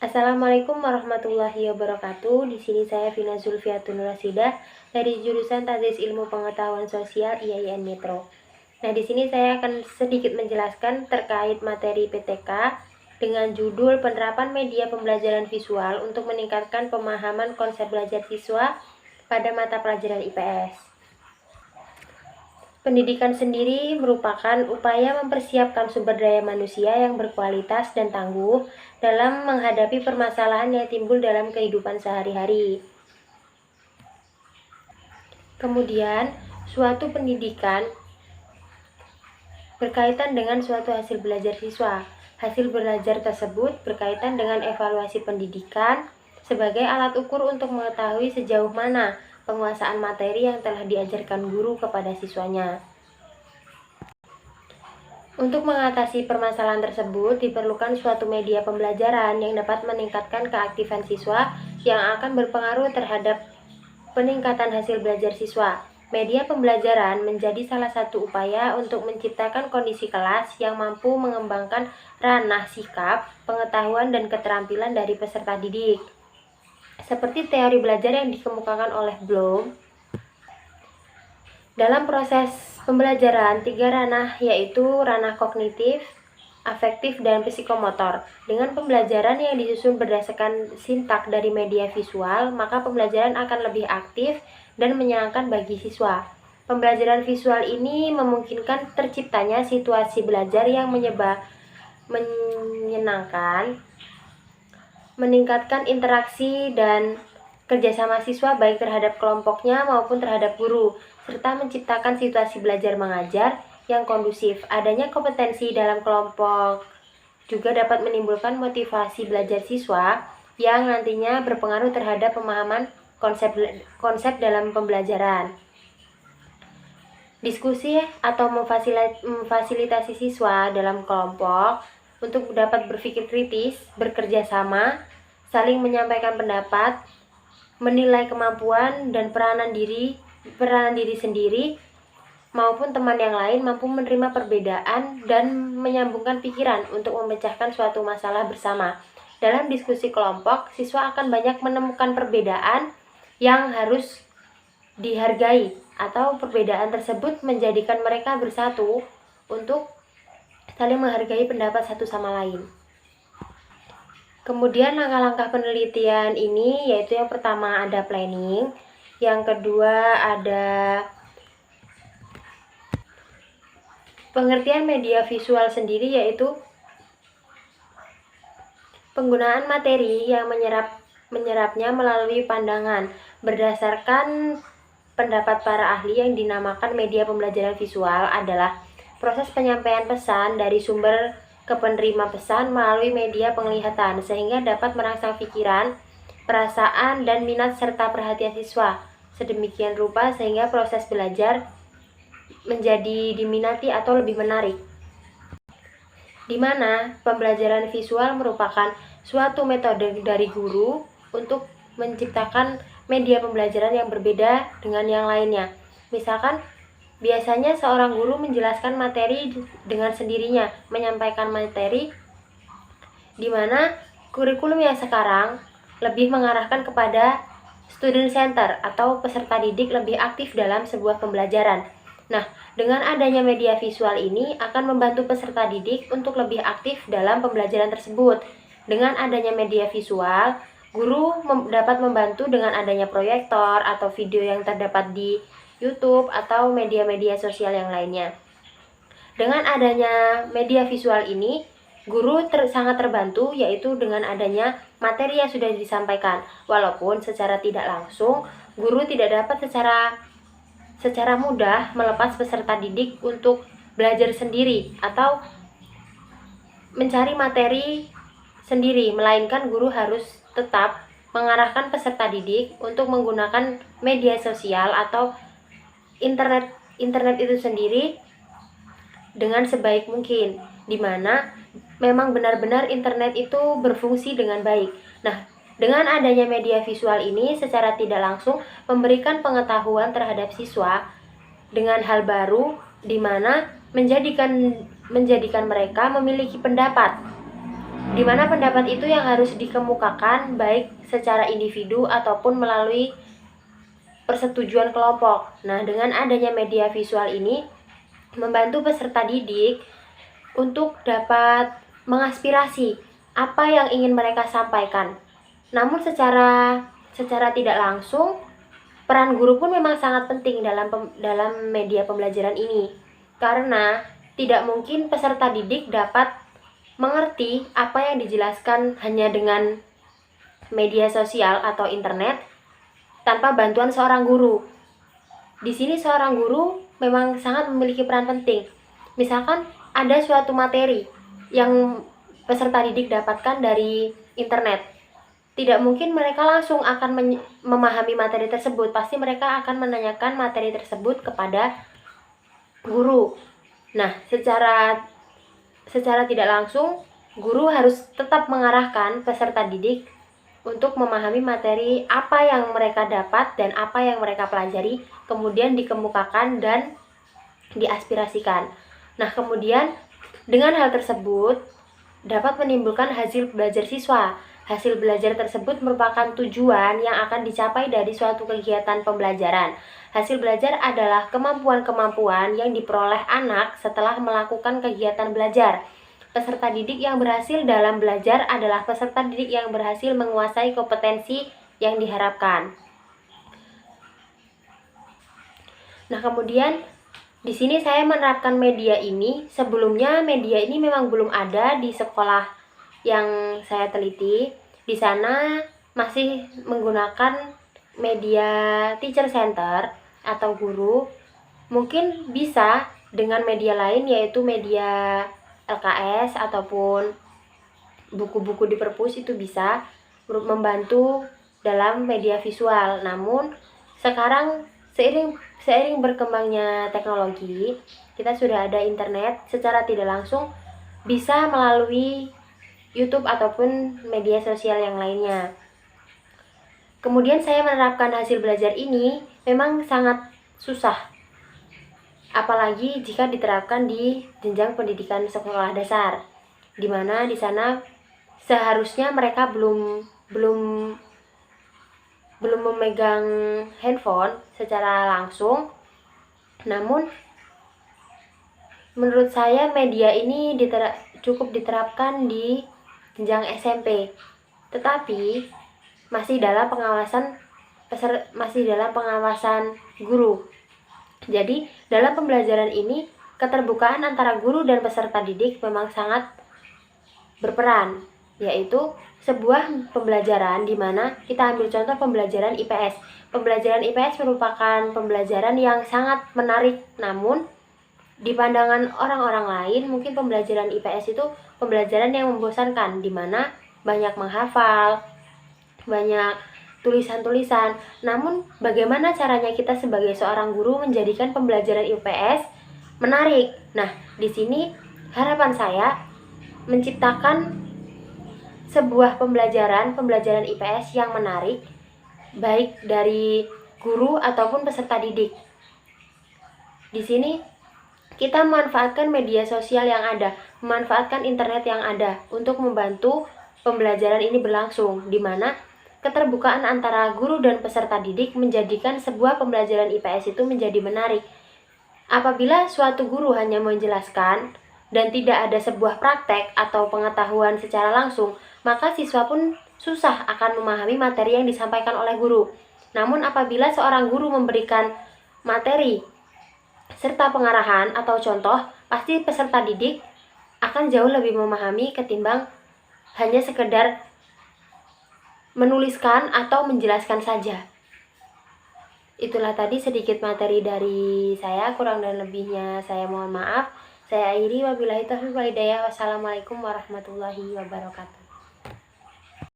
Assalamualaikum warahmatullahi wabarakatuh. Di sini saya Vina Zulfiatun Rasidah dari jurusan Tadris Ilmu Pengetahuan Sosial IAIN Metro. Nah, di sini saya akan sedikit menjelaskan terkait materi PTK dengan judul Penerapan Media Pembelajaran Visual untuk meningkatkan pemahaman konsep belajar siswa pada mata pelajaran IPS. Pendidikan sendiri merupakan upaya mempersiapkan sumber daya manusia yang berkualitas dan tangguh dalam menghadapi permasalahan yang timbul dalam kehidupan sehari-hari. Kemudian, suatu pendidikan berkaitan dengan suatu hasil belajar siswa. Hasil belajar tersebut berkaitan dengan evaluasi pendidikan sebagai alat ukur untuk mengetahui sejauh mana penguasaan materi yang telah diajarkan guru kepada siswanya. Untuk mengatasi permasalahan tersebut, diperlukan suatu media pembelajaran yang dapat meningkatkan keaktifan siswa yang akan berpengaruh terhadap peningkatan hasil belajar siswa. Media pembelajaran menjadi salah satu upaya untuk menciptakan kondisi kelas yang mampu mengembangkan ranah sikap, pengetahuan, dan keterampilan dari peserta didik. Seperti teori belajar yang dikemukakan oleh Bloom, dalam proses pembelajaran, 3 ranah yaitu ranah kognitif, afektif, dan psikomotor. Dengan pembelajaran yang disusun berdasarkan sintak dari media visual, maka pembelajaran akan lebih aktif dan menyenangkan bagi siswa. Pembelajaran visual ini memungkinkan terciptanya situasi belajar yang menyenangkan, meningkatkan interaksi dan kerjasama siswa baik terhadap kelompoknya maupun terhadap guru, serta menciptakan situasi belajar mengajar yang kondusif. Adanya kompetensi dalam kelompok juga dapat menimbulkan motivasi belajar siswa yang nantinya berpengaruh terhadap pemahaman konsep dalam pembelajaran. Diskusi atau memfasilitasi siswa dalam kelompok untuk dapat berpikir kritis, bekerja sama, saling menyampaikan pendapat, menilai kemampuan dan peranan diri sendiri maupun teman yang lain, mampu menerima perbedaan dan menyambungkan pikiran untuk memecahkan suatu masalah bersama. Dalam diskusi kelompok, siswa akan banyak menemukan perbedaan yang harus dihargai atau perbedaan tersebut menjadikan mereka bersatu untuk saling menghargai pendapat satu sama lain. Kemudian langkah-langkah penelitian ini yaitu yang pertama ada planning, yang kedua ada pengertian media visual sendiri yaitu penggunaan materi yang menyerapnya melalui pandangan berdasarkan pendapat para ahli. Yang dinamakan media pembelajaran visual adalah proses penyampaian pesan dari sumber ke penerima pesan melalui media penglihatan sehingga dapat merangsang pikiran, perasaan, dan minat serta perhatian siswa sedemikian rupa sehingga proses belajar menjadi diminati atau lebih menarik. Di mana pembelajaran visual merupakan suatu metode dari guru untuk menciptakan media pembelajaran yang berbeda dengan yang lainnya. Misalkan biasanya seorang guru menjelaskan materi dengan sendirinya, menyampaikan materi, di mana kurikulum yang sekarang lebih mengarahkan kepada student center atau peserta didik lebih aktif dalam sebuah pembelajaran. Nah, dengan adanya media visual ini akan membantu peserta didik untuk lebih aktif dalam pembelajaran tersebut. Dengan adanya media visual, guru dapat membantu dengan adanya proyektor atau video yang terdapat di YouTube atau media-media sosial yang lainnya. Dengan adanya media visual ini, guru sangat terbantu yaitu dengan adanya materi yang sudah disampaikan. Walaupun secara tidak langsung, guru tidak dapat secara mudah melepas peserta didik untuk belajar sendiri atau mencari materi sendiri, melainkan guru harus tetap mengarahkan peserta didik untuk menggunakan media sosial atau internet itu sendiri dengan sebaik mungkin, di mana memang benar-benar internet itu berfungsi dengan baik. Nah, dengan adanya media visual ini secara tidak langsung memberikan pengetahuan terhadap siswa dengan hal baru, di mana menjadikan mereka memiliki pendapat di mana pendapat itu yang harus dikemukakan baik secara individu ataupun melalui persetujuan kelompok. Nah, dengan adanya media visual ini membantu peserta didik untuk dapat mengaspirasi apa yang ingin mereka sampaikan. Namun secara tidak langsung, peran guru pun memang sangat penting dalam media pembelajaran ini. Karena tidak mungkin peserta didik dapat mengerti apa yang dijelaskan hanya dengan media sosial atau internet tanpa bantuan seorang guru. Di sini seorang guru memang sangat memiliki peran penting. Misalkan ada suatu materi yang peserta didik dapatkan dari internet. Tidak mungkin mereka langsung akan memahami materi tersebut. Pasti mereka akan menanyakan materi tersebut kepada guru. Nah, secara tidak langsung, guru harus tetap mengarahkan peserta didik untuk memahami materi apa yang mereka dapat dan apa yang mereka pelajari, kemudian dikemukakan dan diaspirasikan. Nah, kemudian dengan hal tersebut dapat menimbulkan hasil belajar siswa. Hasil belajar tersebut merupakan tujuan yang akan dicapai dari suatu kegiatan pembelajaran. Hasil belajar adalah kemampuan-kemampuan yang diperoleh anak setelah melakukan kegiatan belajar. Peserta didik yang berhasil dalam belajar adalah peserta didik yang berhasil menguasai kompetensi yang diharapkan. Nah, kemudian di sini saya menerapkan media ini. Sebelumnya media ini memang belum ada di sekolah yang saya teliti. Di sana masih menggunakan media teacher center atau guru. Mungkin bisa dengan media lain, yaitu media LKS ataupun buku-buku di perpus, itu bisa membantu dalam media visual. Namun sekarang seiring berkembangnya teknologi, kita sudah ada internet, secara tidak langsung bisa melalui YouTube ataupun media sosial yang lainnya. Kemudian saya menerapkan hasil belajar ini memang sangat susah, apalagi jika diterapkan di jenjang pendidikan sekolah dasar, di mana di sana seharusnya mereka belum memegang handphone secara langsung. Namun menurut saya media ini cukup diterapkan di jenjang SMP, tetapi masih dalam pengawasan guru. Jadi dalam pembelajaran ini keterbukaan antara guru dan peserta didik memang sangat berperan, yaitu sebuah pembelajaran di mana kita ambil contoh pembelajaran IPS. Pembelajaran IPS merupakan pembelajaran yang sangat menarik, namun di pandangan orang-orang lain mungkin pembelajaran IPS itu pembelajaran yang membosankan, di mana banyak menghafal, banyak tulisan-tulisan. Namun bagaimana caranya kita sebagai seorang guru menjadikan pembelajaran IPS menarik? Nah, di sini harapan saya menciptakan sebuah pembelajaran IPS yang menarik, baik dari guru ataupun peserta didik. Di sini kita memanfaatkan media sosial yang ada, memanfaatkan internet yang ada untuk membantu pembelajaran ini berlangsung, di mana keterbukaan antara guru dan peserta didik menjadikan sebuah pembelajaran IPS itu menjadi menarik. Apabila suatu guru hanya menjelaskan dan tidak ada sebuah praktek atau pengetahuan secara langsung, maka siswa pun susah akan memahami materi yang disampaikan oleh guru. Namun apabila seorang guru memberikan materi serta pengarahan atau contoh, pasti peserta didik akan jauh lebih memahami ketimbang hanya sekedar menuliskan atau menjelaskan saja. Itulah tadi sedikit materi dari saya, kurang dan lebihnya saya mohon maaf. Saya akhiri, wabillahi taufiq wal hidayah. Wassalamualaikum warahmatullahi wabarakatuh.